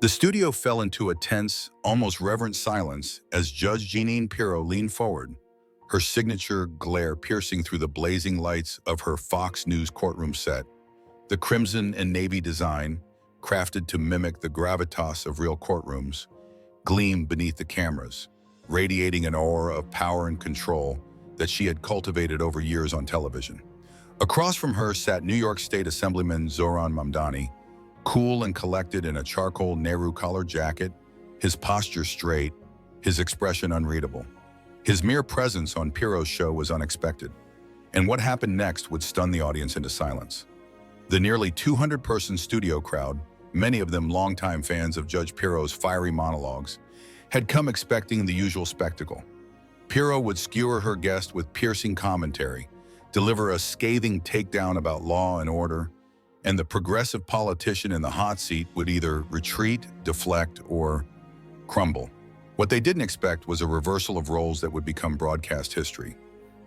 The studio fell into a tense, almost reverent silence as Judge Jeanine Piro leaned forward, her signature glare piercing through the blazing lights of her Fox News courtroom set. The crimson and navy design, crafted to mimic the gravitas of real courtrooms, gleamed beneath the cameras, radiating an aura of power and control that she had cultivated over years on television. Across from her sat New York State Assemblyman Zohran Mamdani, cool and collected in a charcoal Nehru collar jacket, his posture straight, his expression unreadable. His mere presence on Piro's show was unexpected, and what happened next would stun the audience into silence. The nearly 200-person studio crowd, many of them longtime fans of Judge Piro's fiery monologues, had come expecting the usual spectacle. Piro would skewer her guest with piercing commentary, deliver a scathing takedown about law and order, and the progressive politician in the hot seat would either retreat, deflect, or crumble. What they didn't expect was a reversal of roles that would become broadcast history.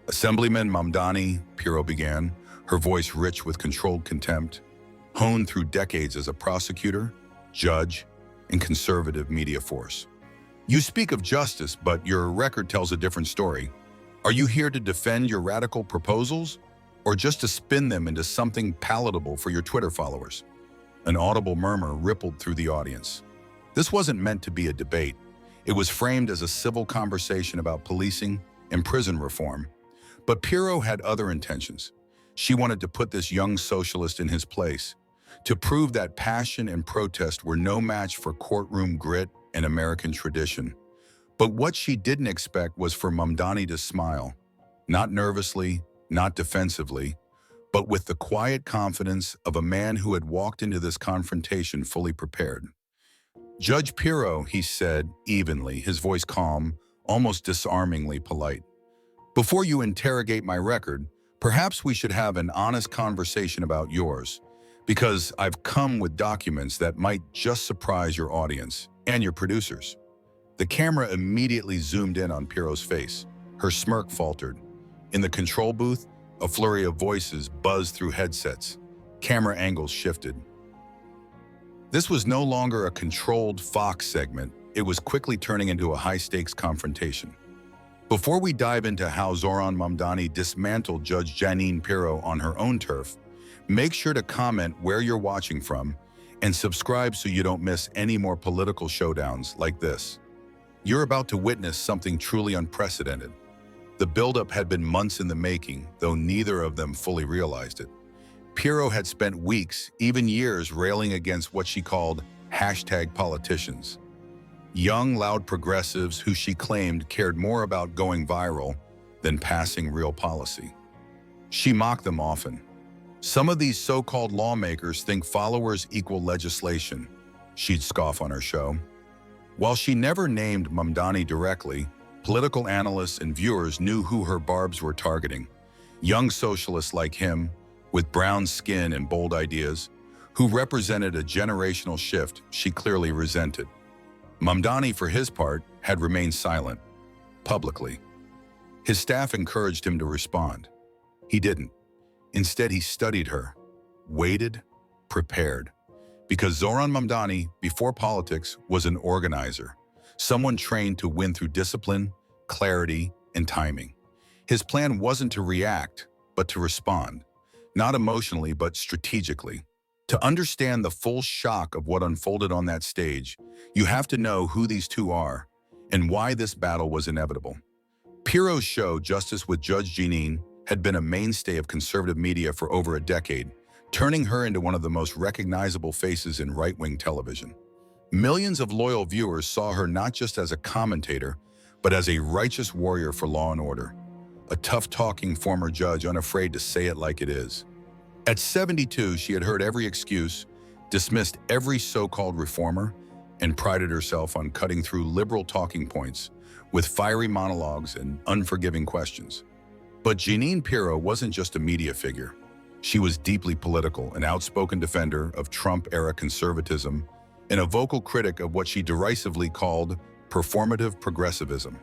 "Assemblyman Mamdani," Piro began, her voice rich with controlled contempt, honed through decades as a prosecutor, judge, and conservative media force. "You speak of justice, but your record tells a different story. Are you here to defend your radical proposals, or just to spin them into something palatable for your Twitter followers?" An audible murmur rippled through the audience. This wasn't meant to be a debate. It was framed as a civil conversation about policing and prison reform. But Piro had other intentions. She wanted to put this young socialist in his place, to prove that passion and protest were no match for courtroom grit and American tradition. But what she didn't expect was for Mamdani to smile, not nervously, not defensively, but with the quiet confidence of a man who had walked into this confrontation fully prepared. "Judge Piro," he said evenly, his voice calm, almost disarmingly polite. "Before you interrogate my record, perhaps we should have an honest conversation about yours, because I've come with documents that might just surprise your audience and your producers." The camera immediately zoomed in on Piro's face. Her smirk faltered. In the control booth, a flurry of voices buzzed through headsets. Camera angles shifted. This was no longer a controlled Fox segment. It was quickly turning into a high-stakes confrontation. Before we dive into how Zohran Mamdani dismantled Judge Jeanine Piro on her own turf, make sure to comment where you're watching from and subscribe so you don't miss any more political showdowns like this. You're about to witness something truly unprecedented. The buildup had been months in the making, though neither of them fully realized it. Piro had spent weeks, even years, railing against what she called #politicians. Young, loud progressives who she claimed cared more about going viral than passing real policy. She mocked them often. "Some of these so-called lawmakers think followers equal legislation," she'd scoff on her show. While she never named Mamdani directly, political analysts and viewers knew who her barbs were targeting. Young socialists like him, with brown skin and bold ideas, who represented a generational shift she clearly resented. Mamdani, for his part, had remained silent, publicly. His staff encouraged him to respond. He didn't. Instead, he studied her, waited, prepared. Because Zohran Mamdani, before politics, was an organizer, someone trained to win through discipline, clarity, and timing. His plan wasn't to react, but to respond, not emotionally, but strategically. To understand the full shock of what unfolded on that stage, you have to know who these two are and why this battle was inevitable. Piro's show, Justice with Judge Jeanine, had been a mainstay of conservative media for over a decade, turning her into one of the most recognizable faces in right-wing television. Millions of loyal viewers saw her not just as a commentator, but as a righteous warrior for law and order, a tough-talking former judge unafraid to say it like it is. At 72, she had heard every excuse, dismissed every so-called reformer, and prided herself on cutting through liberal talking points with fiery monologues and unforgiving questions. But Jeanine Piro wasn't just a media figure. She was deeply political, an outspoken defender of Trump-era conservatism, and a vocal critic of what she derisively called performative progressivism.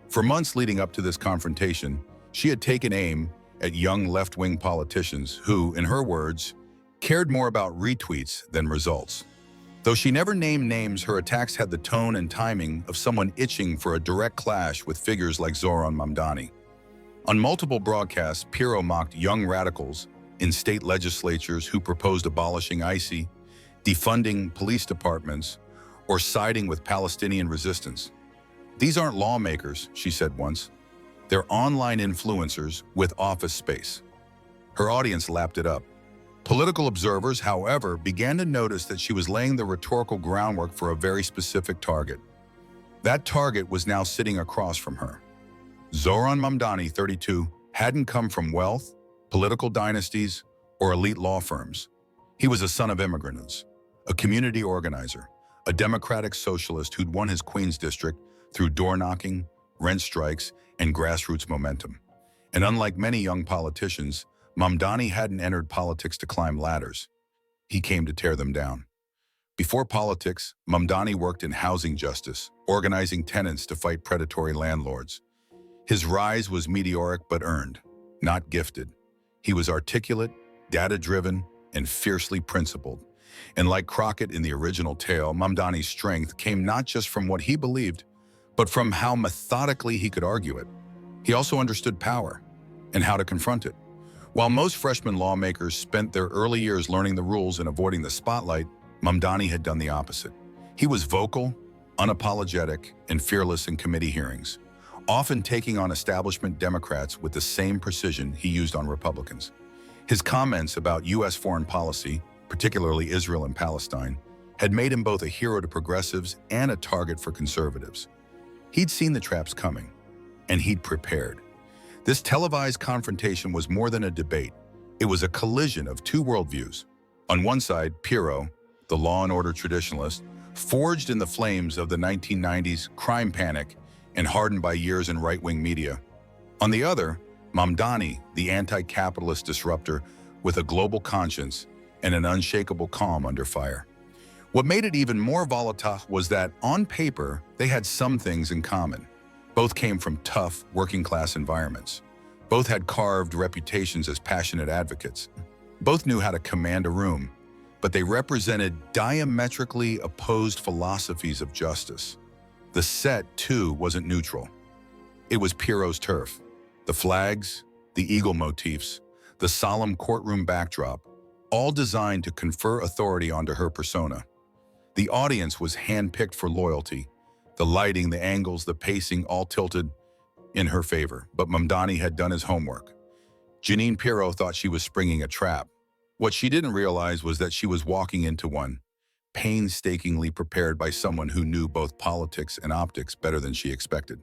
For months leading up to this confrontation, she had taken aim at young left-wing politicians who, in her words, cared more about retweets than results. Though she never named names, her attacks had the tone and timing of someone itching for a direct clash with figures like Zohran Mamdani. On multiple broadcasts, Piro mocked young radicals in state legislatures who proposed abolishing ICE, defunding police departments, or siding with Palestinian resistance. "These aren't lawmakers," she said once. "They're online influencers with office space." Her audience lapped it up. Political observers, however, began to notice that she was laying the rhetorical groundwork for a very specific target. That target was now sitting across from her. Zohran Mamdani, 32, hadn't come from wealth, political dynasties, or elite law firms. He was a son of immigrants, a community organizer, a democratic socialist who'd won his Queens district through door-knocking, rent strikes, and grassroots momentum. And unlike many young politicians, Mamdani hadn't entered politics to climb ladders. He came to tear them down. Before politics, Mamdani worked in housing justice, organizing tenants to fight predatory landlords. His rise was meteoric but earned, not gifted. He was articulate, data-driven, and fiercely principled. And like Crockett in the original tale, Mamdani's strength came not just from what he believed, but from how methodically he could argue it. He also understood power and how to confront it. While most freshman lawmakers spent their early years learning the rules and avoiding the spotlight, Mamdani had done the opposite. He was vocal, unapologetic, and fearless in committee hearings, often taking on establishment Democrats with the same precision he used on Republicans. His comments about U.S. foreign policy, particularly Israel and Palestine, had made him both a hero to progressives and a target for conservatives. He'd seen the traps coming, and he'd prepared. This televised confrontation was more than a debate. It was a collision of two worldviews. On one side, Piro, the law and order traditionalist, forged in the flames of the 1990s crime panic and hardened by years in right-wing media. On the other, Mamdani, the anti-capitalist disruptor with a global conscience and an unshakable calm under fire. What made it even more volatile was that, on paper, they had some things in common. Both came from tough, working-class environments. Both had carved reputations as passionate advocates. Both knew how to command a room, but they represented diametrically opposed philosophies of justice. The set, too, wasn't neutral. It was Piro's turf. The flags, the eagle motifs, the solemn courtroom backdrop, all designed to confer authority onto her persona. The audience was handpicked for loyalty. The lighting, the angles, the pacing all tilted in her favor, but Mamdani had done his homework. Jeanine Pirro thought she was springing a trap. What she didn't realize was that she was walking into one, painstakingly prepared by someone who knew both politics and optics better than she expected.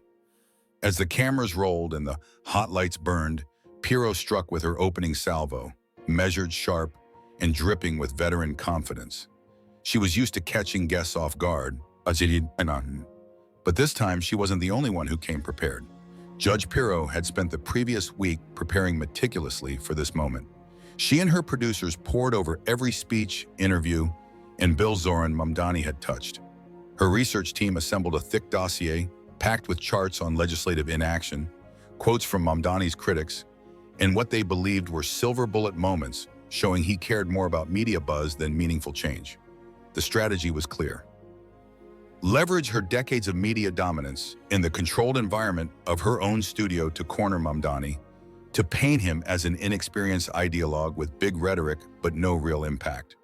As the cameras rolled and the hot lights burned, Piro struck with her opening salvo, measured, sharp, and dripping with veteran confidence. She was used to catching guests off guard, but this time she wasn't the only one who came prepared. Judge Piro had spent the previous week preparing meticulously for this moment. She and her producers pored over every speech, interview, and bill Zohran Mamdani had touched. Her research team assembled a thick dossier packed with charts on legislative inaction, quotes from Mamdani's critics, and what they believed were silver bullet moments showing he cared more about media buzz than meaningful change. The strategy was clear. Leverage her decades of media dominance in the controlled environment of her own studio to corner Mamdani, to paint him as an inexperienced ideologue with big rhetoric but no real impact.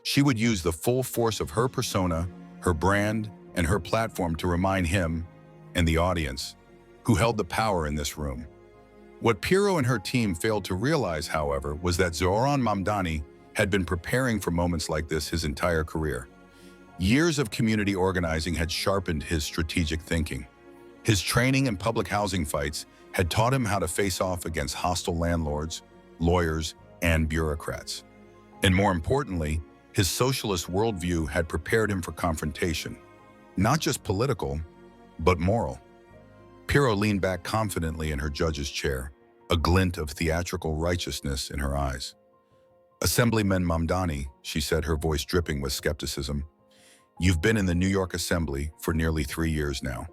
She would use the full force of her persona, her brand, and her platform to remind him and the audience who held the power in this room. What Piro and her team failed to realize, however, was that Zohran Mamdani had been preparing for moments like this his entire career. Years of community organizing had sharpened his strategic thinking. His training in public housing fights had taught him how to face off against hostile landlords, lawyers, and bureaucrats. And more importantly, his socialist worldview had prepared him for confrontation, not just political, but moral. Piro leaned back confidently in her judge's chair, a glint of theatrical righteousness in her eyes. "Assemblyman Mamdani," she said, her voice dripping with skepticism, "you've been in the New York Assembly for nearly 3 years now.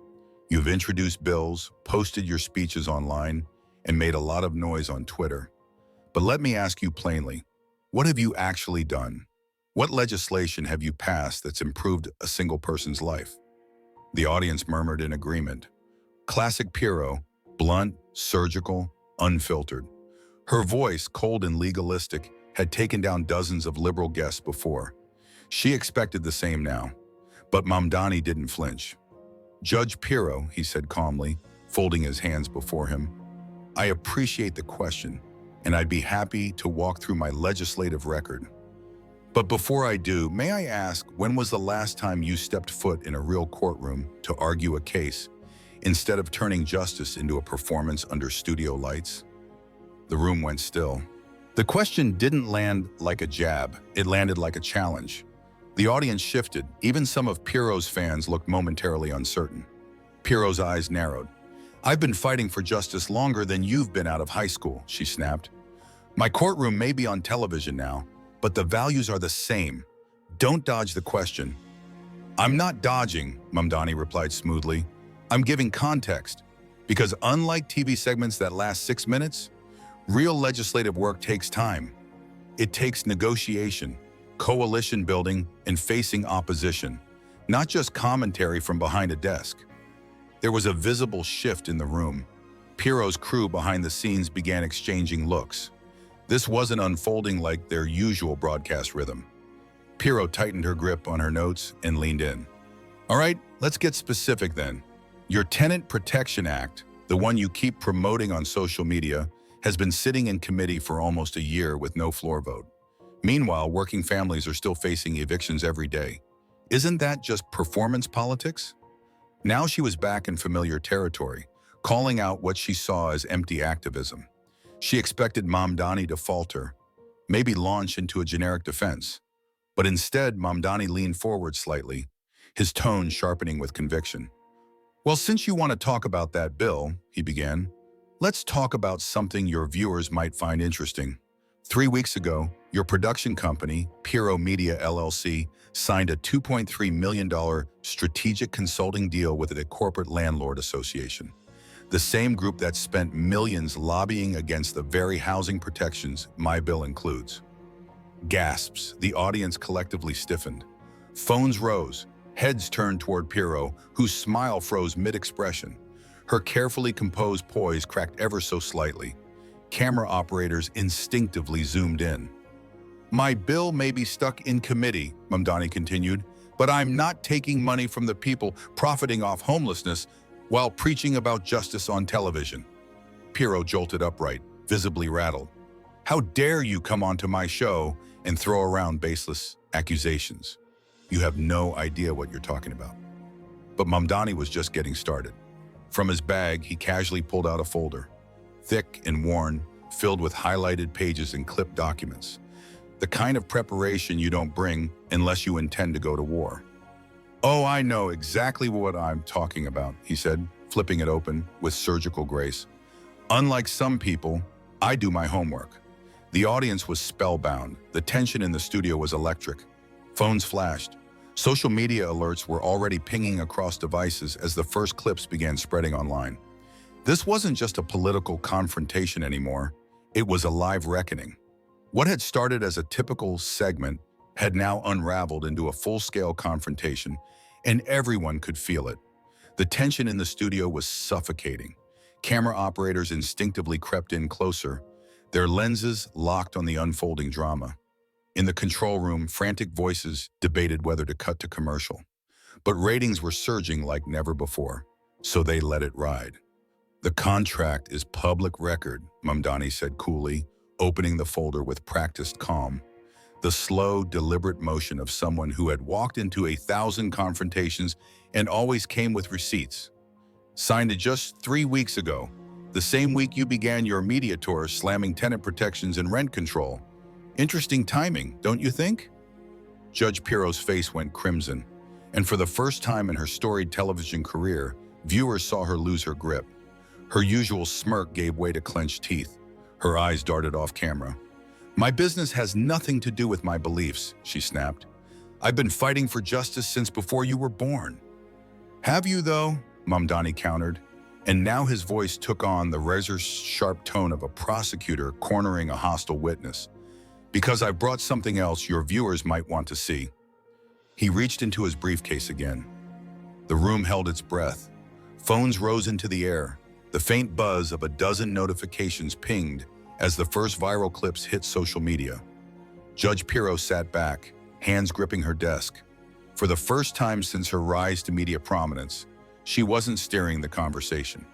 You've introduced bills, posted your speeches online, and made a lot of noise on Twitter. But let me ask you plainly, what have you actually done? What legislation have you passed that's improved a single person's life? The audience murmured in agreement. Classic Piro, blunt, surgical, unfiltered. Her voice, cold and legalistic, had taken down dozens of liberal guests before. She expected the same now, but Mamdani didn't flinch. Judge Piro, he said calmly, folding his hands before him, I appreciate the question, and I'd be happy to walk through my legislative record. But before I do, may I ask, when was the last time you stepped foot in a real courtroom to argue a case, instead of turning justice into a performance under studio lights? The room went still. The question didn't land like a jab, it landed like a challenge. The audience shifted, even some of Piro's fans looked momentarily uncertain. Piro's eyes narrowed. I've been fighting for justice longer than you've been out of high school, she snapped. My courtroom may be on television now, but the values are the same. Don't dodge the question. I'm not dodging, Mamdani replied smoothly. I'm giving context, because unlike TV segments that last 6 minutes, real legislative work takes time. It takes negotiation, coalition building, and facing opposition, not just commentary from behind a desk. There was a visible shift in the room. Piro's crew behind the scenes began exchanging looks. This wasn't unfolding like their usual broadcast rhythm. Piro tightened her grip on her notes and leaned in. All right, let's get specific then. Your Tenant Protection Act, the one you keep promoting on social media, has been sitting in committee for almost a year with no floor vote. Meanwhile, working families are still facing evictions every day. Isn't that just performance politics? Now she was back in familiar territory, calling out what she saw as empty activism. She expected Mamdani to falter, maybe launch into a generic defense. But instead, Mamdani leaned forward slightly, his tone sharpening with conviction. Well, since you want to talk about that, Bill, he began, let's talk about something your viewers might find interesting. 3 weeks ago, your production company, Piro Media LLC, signed a $2.3 million strategic consulting deal with a corporate landlord association, the same group that spent millions lobbying against the very housing protections my bill includes. Gasps, the audience collectively stiffened. Phones rose, heads turned toward Piro, whose smile froze mid-expression. Her carefully composed poise cracked ever so slightly. Camera operators instinctively zoomed in. My bill may be stuck in committee, Mamdani continued, but I'm not taking money from the people profiting off homelessness while preaching about justice on television. Piro jolted upright, visibly rattled. How dare you come onto my show and throw around baseless accusations? You have no idea what you're talking about. But Mamdani was just getting started. From his bag, he casually pulled out a folder, thick and worn, filled with highlighted pages and clipped documents. The kind of preparation you don't bring unless you intend to go to war. Oh, I know exactly what I'm talking about, he said, flipping it open with surgical grace. Unlike some people, I do my homework. The audience was spellbound. The tension in the studio was electric. Phones flashed. Social media alerts were already pinging across devices as the first clips began spreading online. This wasn't just a political confrontation anymore. It was a live reckoning. What had started as a typical segment had now unraveled into a full-scale confrontation, and everyone could feel it. The tension in the studio was suffocating. Camera operators instinctively crept in closer, their lenses locked on the unfolding drama. In the control room, frantic voices debated whether to cut to commercial. But ratings were surging like never before, so they let it ride. The contract is public record, Mamdani said coolly, opening the folder with practiced calm. The slow, deliberate motion of someone who had walked into 1,000 confrontations and always came with receipts. Signed it just 3 weeks ago, the same week you began your media tour slamming tenant protections and rent control. Interesting timing, don't you think? Judge Piro's face went crimson, and for the first time in her storied television career, viewers saw her lose her grip. Her usual smirk gave way to clenched teeth. Her eyes darted off camera. My business has nothing to do with my beliefs, she snapped. I've been fighting for justice since before you were born. Have you, though? Mamdani countered, and now his voice took on the razor-sharp tone of a prosecutor cornering a hostile witness. Because I brought something else your viewers might want to see. He reached into his briefcase again. The room held its breath. Phones rose into the air. The faint buzz of a dozen notifications pinged as the first viral clips hit social media. Judge Piro sat back, hands gripping her desk. For the first time since her rise to media prominence, she wasn't steering the conversation.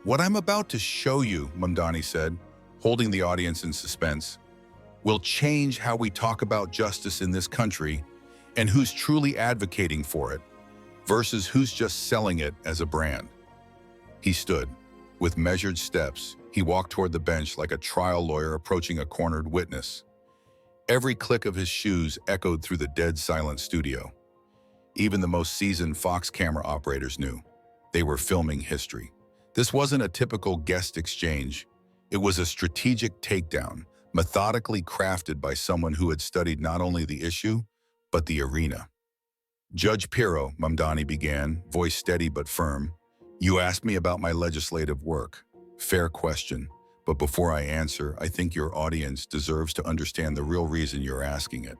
"What I'm about to show you," Mamdani said, holding the audience in suspense, "will change how we talk about justice in this country and who's truly advocating for it versus who's just selling it as a brand." He stood. With measured steps, he walked toward the bench like a trial lawyer approaching a cornered witness. Every click of his shoes echoed through the dead silent studio. Even the most seasoned Fox camera operators knew they were filming history. This wasn't a typical guest exchange. It was a strategic takedown, methodically crafted by someone who had studied not only the issue, but the arena. "Judge Piro," Mamdani began, voice steady but firm, "you asked me about my legislative work. Fair question, but before I answer, I think your audience deserves to understand the real reason you're asking it."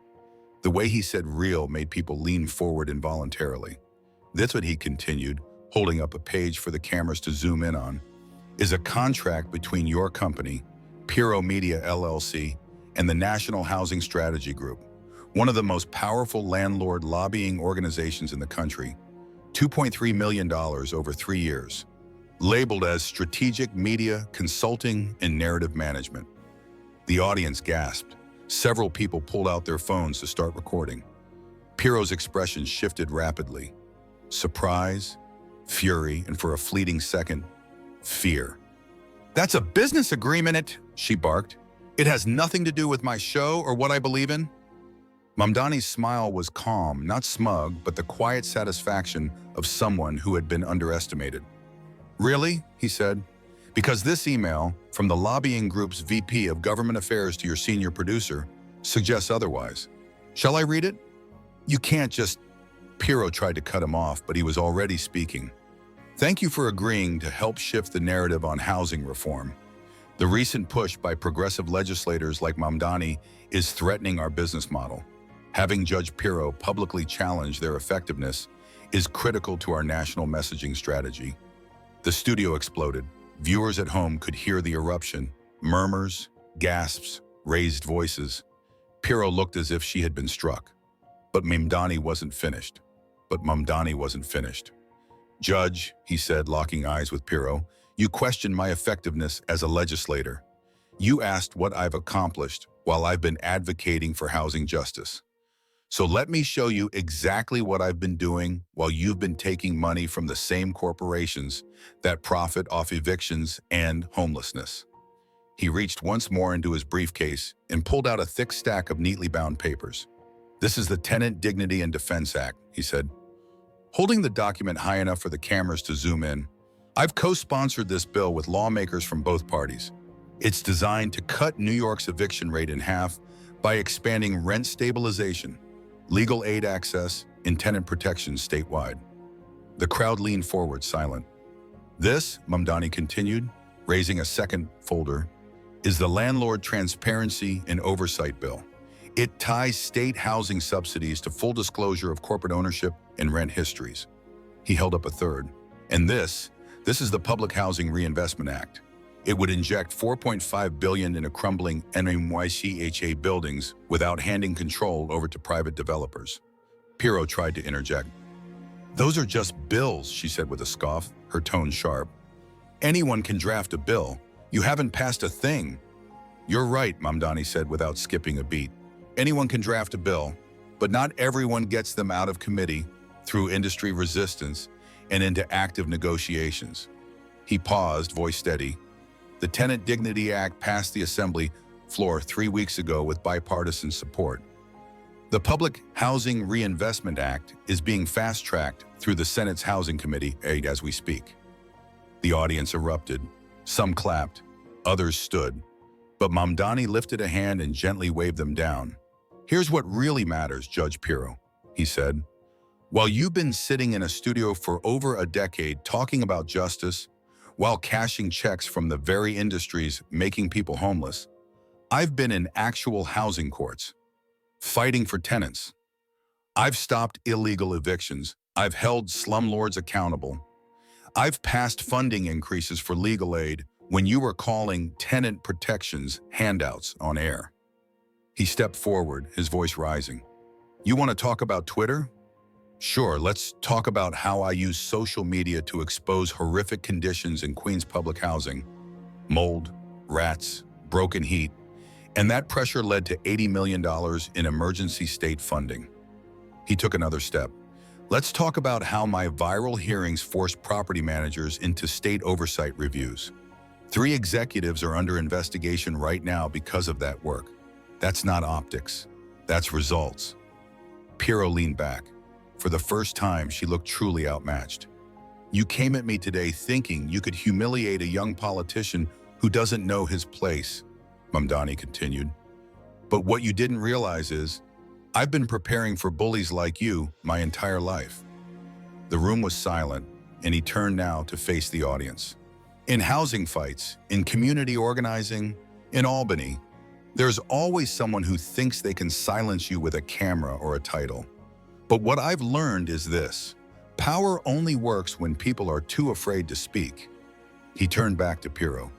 The way he said real made people lean forward involuntarily. "That's what," he continued, holding up a page for the cameras to zoom in on, "is a contract between your company, Piro Media LLC, and the National Housing Strategy Group, one of the most powerful landlord lobbying organizations in the country. $2.3 million over 3 years, labeled as Strategic Media Consulting and Narrative Management." The audience gasped. Several people pulled out their phones to start recording. Piro's expression shifted rapidly. Surprise, fury, and for a fleeting second, fear. "That's a business agreement," she barked. "It has nothing to do with my show or what I believe in." Mamdani's smile was calm, not smug, but the quiet satisfaction of someone who had been underestimated. "Really?" he said. "Because this email, from the lobbying group's VP of Government Affairs to your senior producer, suggests otherwise. Shall I read it?" "You can't just—" Piro tried to cut him off, but he was already speaking. "Thank you for agreeing to help shift the narrative on housing reform. The recent push by progressive legislators like Mamdani is threatening our business model. Having Judge Piro publicly challenge their effectiveness is critical to our national messaging strategy." The studio exploded. Viewers at home could hear the eruption, murmurs, gasps, raised voices. Piro looked as if she had been struck. But Mamdani wasn't finished. "Judge," he said, locking eyes with Piro, "you questioned my effectiveness as a legislator. You asked what I've accomplished while I've been advocating for housing justice. So let me show you exactly what I've been doing while you've been taking money from the same corporations that profit off evictions and homelessness." He reached once more into his briefcase and pulled out a thick stack of neatly bound papers. "This is the Tenant Dignity and Defense Act," he said, holding the document high enough for the cameras to zoom in. "I've co-sponsored this bill with lawmakers from both parties. It's designed to cut New York's eviction rate in half by expanding rent stabilization, legal aid access, and tenant protection statewide." The crowd leaned forward, silent. "This," Mamdani continued, raising a second folder, "is the Landlord Transparency and Oversight Bill. It ties state housing subsidies to full disclosure of corporate ownership and rent histories." He held up a third. "And this is the Public Housing Reinvestment Act. It would inject $4.5 billion into crumbling NYCHA buildings without handing control over to private developers." Piro tried to interject. "Those are just bills," she said with a scoff, her tone sharp. "Anyone can draft a bill. You haven't passed a thing." "You're right," Mamdani said without skipping a beat. "Anyone can draft a bill, but not everyone gets them out of committee, through industry resistance, and into active negotiations." He paused, voice steady. "The Tenant Dignity Act passed the Assembly floor 3 weeks ago with bipartisan support. The Public Housing Reinvestment Act is being fast-tracked through the Senate's Housing Committee as we speak." The audience erupted. Some clapped, others stood. But Mamdani lifted a hand and gently waved them down. "Here's what really matters, Judge Piro," he said. "While you've been sitting in a studio for over a decade talking about justice, while cashing checks from the very industries making people homeless, I've been in actual housing courts, fighting for tenants. I've stopped illegal evictions. I've held slumlords accountable. I've passed funding increases for legal aid when you were calling tenant protections handouts on air." He stepped forward, his voice rising. "You want to talk about Twitter? Sure, let's talk about how I use social media to expose horrific conditions in Queens public housing. Mold, rats, broken heat, and that pressure led to $80 million in emergency state funding." He took another step. "Let's talk about how my viral hearings forced property managers into state oversight reviews. 3 executives are under investigation right now because of that work. That's not optics. That's results." Piro leaned back. For the first time, she looked truly outmatched. "You came at me today thinking you could humiliate a young politician who doesn't know his place," Mamdani continued. "But what you didn't realize is, I've been preparing for bullies like you my entire life." The room was silent, and he turned now to face the audience. "In housing fights, in community organizing, in Albany, there's always someone who thinks they can silence you with a camera or a title. But what I've learned is this: power only works when people are too afraid to speak." He turned back to Piro.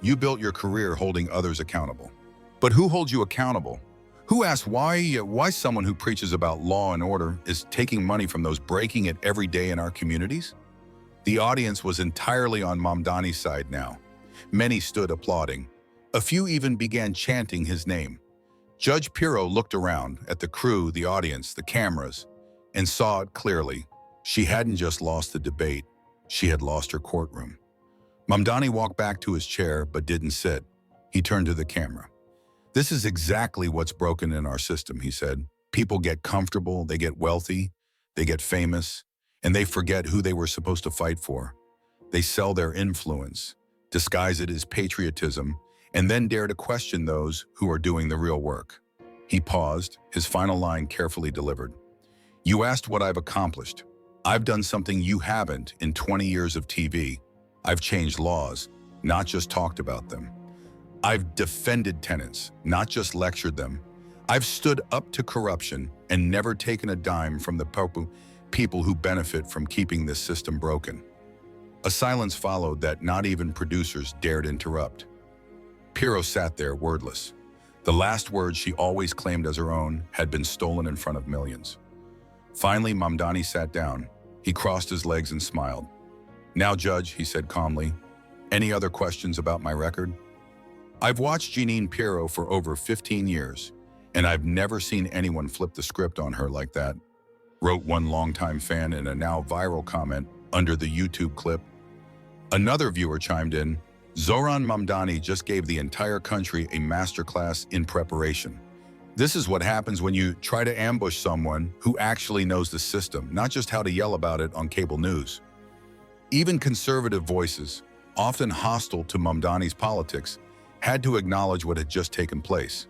"You built your career holding others accountable. But who holds you accountable? Who asks why someone who preaches about law and order is taking money from those breaking it every day in our communities?" The audience was entirely on Mamdani's side now. Many stood applauding. A few even began chanting his name. Judge Piro looked around at the crew, the audience, the cameras, and saw it clearly. She hadn't just lost the debate, she had lost her courtroom. Mamdani walked back to his chair but didn't sit. He turned to the camera. "This is exactly what's broken in our system," he said. "People get comfortable, they get wealthy, they get famous, and they forget who they were supposed to fight for. They sell their influence, disguise it as patriotism, and then dare to question those who are doing the real work." He paused, his final line carefully delivered. "You asked what I've accomplished. I've done something you haven't in 20 years of TV. I've changed laws, not just talked about them. I've defended tenants, not just lectured them. I've stood up to corruption and never taken a dime from the people who benefit from keeping this system broken." A silence followed that not even producers dared interrupt. Piro sat there wordless. The last words she always claimed as her own had been stolen in front of millions. Finally, Mamdani sat down. He crossed his legs and smiled. "Now, Judge," he said calmly, "any other questions about my record? I've watched Jeanine Pirro for over 15 years, and I've never seen anyone flip the script on her like that," wrote one longtime fan in a now viral comment under the YouTube clip. Another viewer chimed in, "Zohran Mamdani just gave the entire country a masterclass in preparation. This is what happens when you try to ambush someone who actually knows the system, not just how to yell about it on cable news." Even conservative voices, often hostile to Mamdani's politics, had to acknowledge what had just taken place.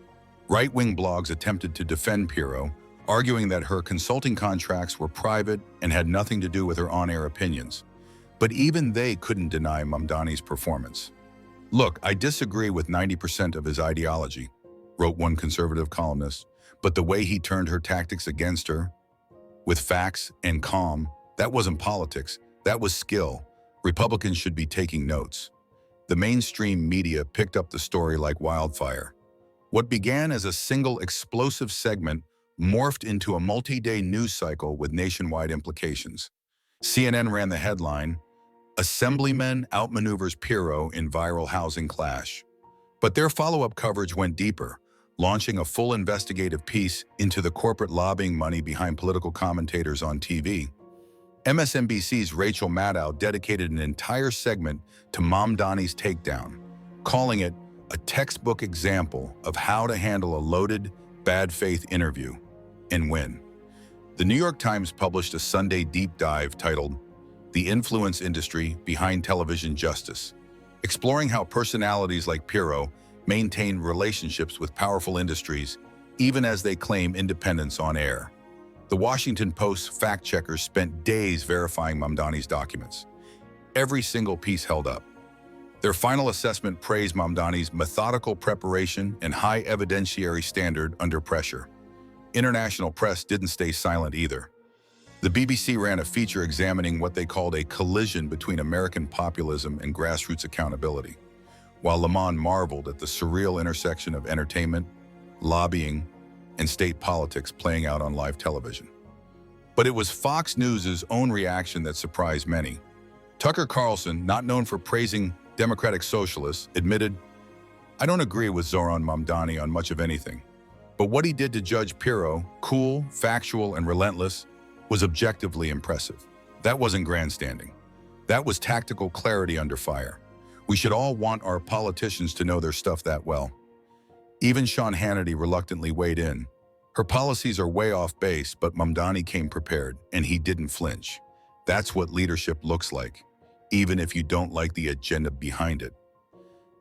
Right-wing blogs attempted to defend Piro, arguing that her consulting contracts were private and had nothing to do with her on-air opinions. But even they couldn't deny Mamdani's performance. "Look, I disagree with 90% of his ideology," wrote one conservative columnist, "but the way he turned her tactics against her, with facts and calm, that wasn't politics, that was skill. Republicans should be taking notes." The mainstream media picked up the story like wildfire. What began as a single explosive segment morphed into a multi-day news cycle with nationwide implications. CNN ran the headline, "Assemblyman outmaneuvers Piro in viral housing clash." But their follow-up coverage went deeper, launching a full investigative piece into the corporate lobbying money behind political commentators on TV. MSNBC's Rachel Maddow dedicated an entire segment to Mamdani's takedown, calling it a textbook example of how to handle a loaded, bad faith interview and win. The New York Times published a Sunday deep dive titled "The Influence Industry Behind Television Justice," exploring how personalities like Piro maintain relationships with powerful industries even as they claim independence on air. The Washington Post's fact-checkers spent days verifying Mamdani's documents. Every single piece held up. Their final assessment praised Mamdani's methodical preparation and high evidentiary standard under pressure. International press didn't stay silent either. The BBC ran a feature examining what they called a collision between American populism and grassroots accountability, while Le Monde marveled at the surreal intersection of entertainment, lobbying, and state politics playing out on live television. But it was Fox News' own reaction that surprised many. Tucker Carlson, not known for praising democratic socialists, admitted, "I don't agree with Zohran Mamdani on much of anything, but what he did to Judge Piro, cool, factual, and relentless, was objectively impressive. That wasn't grandstanding. That was tactical clarity under fire. We should all want our politicians to know their stuff that well." Even Sean Hannity reluctantly weighed in. "Her policies are way off base, but Mamdani came prepared, and he didn't flinch. That's what leadership looks like, even if you don't like the agenda behind it."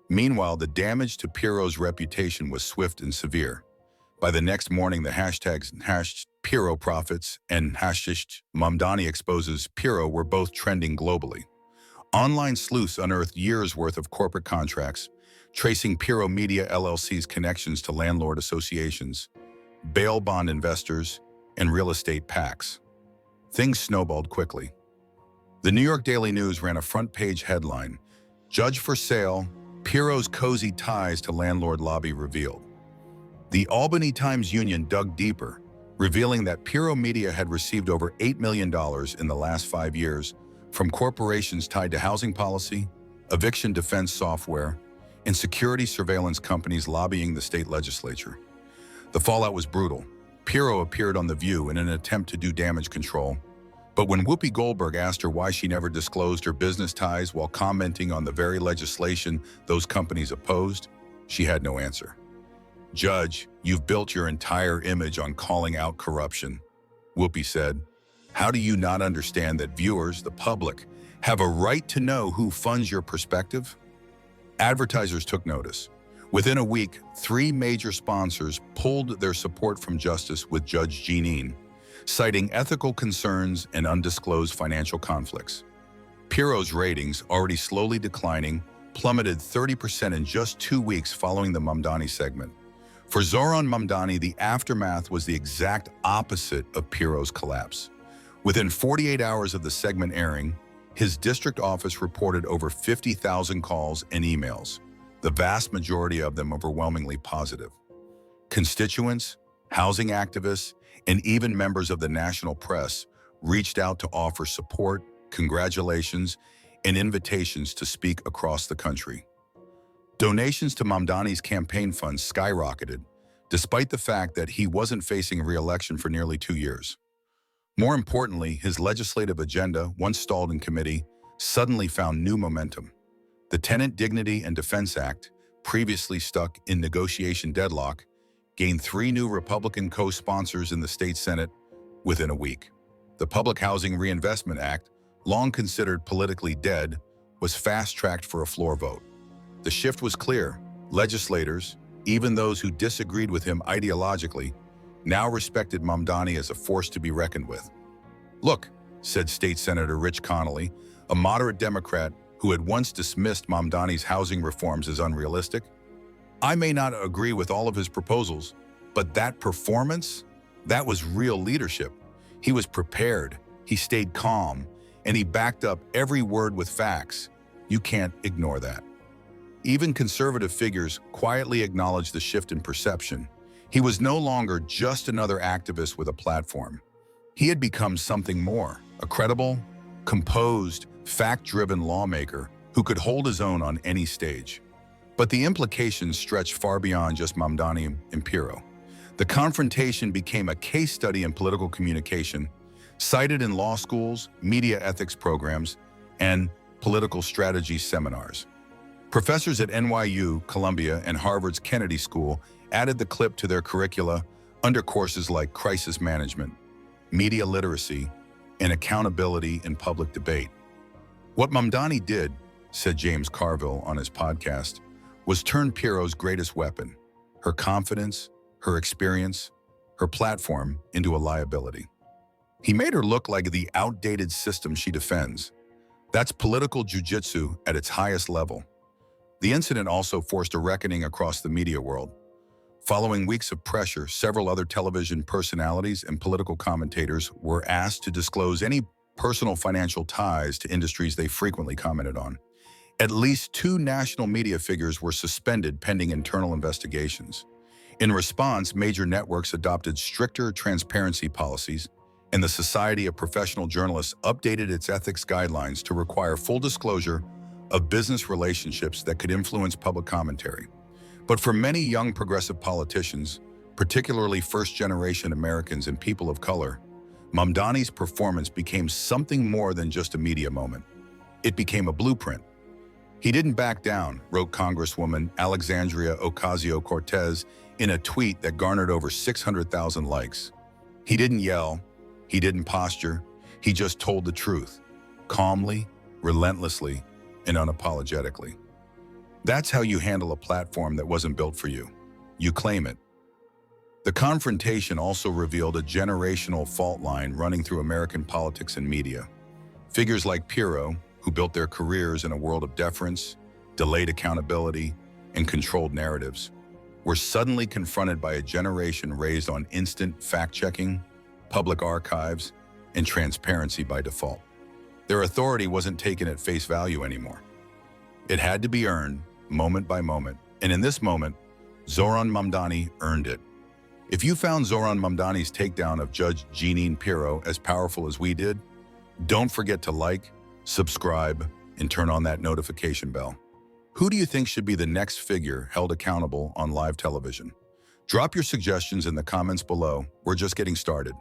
Meanwhile, the damage to Piro's reputation was swift and severe. By the next morning, the hashtags #PiroProfits and #Mamdani exposes Piro were both trending globally. Online sleuths unearthed years' worth of corporate contracts, tracing Piro Media LLC's connections to landlord associations, bail bond investors, and real estate PACs. Things snowballed quickly. The New York Daily News ran a front-page headline, "Judge for Sale, Piro's Cozy Ties to Landlord Lobby Revealed." The Albany Times-Union dug deeper, revealing that Piro Media had received over $8 million in the last 5 years from corporations tied to housing policy, eviction defense software, and security surveillance companies lobbying the state legislature. The fallout was brutal. Piro appeared on The View in an attempt to do damage control, but when Whoopi Goldberg asked her why she never disclosed her business ties while commenting on the very legislation those companies opposed, she had no answer. "Judge, you've built your entire image on calling out corruption," Whoopi said. "How do you not understand that viewers, the public, have a right to know who funds your perspective?" Advertisers took notice. Within a week, 3 major sponsors pulled their support from justice with Judge Jeanine, citing ethical concerns and undisclosed financial conflicts. Piro's ratings, already slowly declining, plummeted 30% in just 2 weeks following the Mamdani segment. For Zohran Mamdani, the aftermath was the exact opposite of Piro's collapse. Within 48 hours of the segment airing, his district office reported over 50,000 calls and emails, the vast majority of them overwhelmingly positive. Constituents, housing activists, and even members of the national press reached out to offer support, congratulations, and invitations to speak across the country. Donations to Mamdani's campaign funds skyrocketed, despite the fact that he wasn't facing re-election for nearly 2 years. More importantly, his legislative agenda, once stalled in committee, suddenly found new momentum. The Tenant Dignity and Defense Act, previously stuck in negotiation deadlock, gained 3 new Republican co-sponsors in the state Senate within a week. The Public Housing Reinvestment Act, long considered politically dead, was fast-tracked for a floor vote. The shift was clear. Legislators, even those who disagreed with him ideologically, now respected Mamdani as a force to be reckoned with. "Look," said State Senator Rich Connolly, a moderate Democrat who had once dismissed Mamdani's housing reforms as unrealistic, "I may not agree with all of his proposals, but that performance, that was real leadership. He was prepared, he stayed calm, and he backed up every word with facts. You can't ignore that." Even conservative figures quietly acknowledged the shift in perception. He was no longer just another activist with a platform. He had become something more, a credible, composed, fact-driven lawmaker who could hold his own on any stage. But the implications stretched far beyond just Mamdani and Piro. The confrontation became a case study in political communication, cited in law schools, media ethics programs, and political strategy seminars. Professors at NYU, Columbia, and Harvard's Kennedy School added the clip to their curricula under courses like crisis management, media literacy, and accountability in public debate. What Mamdani did, said James Carville on his podcast, was turn Piro's greatest weapon, her confidence, her experience, her platform, into a liability. He made her look like the outdated system she defends. That's political jujitsu at its highest level. The incident also forced a reckoning across the media world. Following weeks of pressure, several other television personalities and political commentators were asked to disclose any personal financial ties to industries they frequently commented on. At least two national media figures were suspended pending internal investigations. In response, major networks adopted stricter transparency policies, and the Society of Professional Journalists updated its ethics guidelines to require full disclosure of business relationships that could influence public commentary. But for many young progressive politicians, particularly first-generation Americans and people of color, Mamdani's performance became something more than just a media moment. It became a blueprint. He didn't back down, wrote Congresswoman Alexandria Ocasio-Cortez in a tweet that garnered over 600,000 likes. He didn't yell, he didn't posture, he just told the truth, calmly, relentlessly, and unapologetically. That's how you handle a platform that wasn't built for you. You claim it. The confrontation also revealed a generational fault line running through American politics and media. Figures like Piro, who built their careers in a world of deference, delayed accountability, and controlled narratives, were suddenly confronted by a generation raised on instant fact-checking, public archives, and transparency by default. Their authority wasn't taken at face value anymore. It had to be earned, moment by moment, and in this moment, Zohran Mamdani earned it. If you found Zohran Mamdani's takedown of Judge Jeanine Pirro as powerful as we did, don't forget to like, subscribe, and turn on that notification bell. Who do you think should be the next figure held accountable on live television? Drop your suggestions in the comments below. We're just getting started.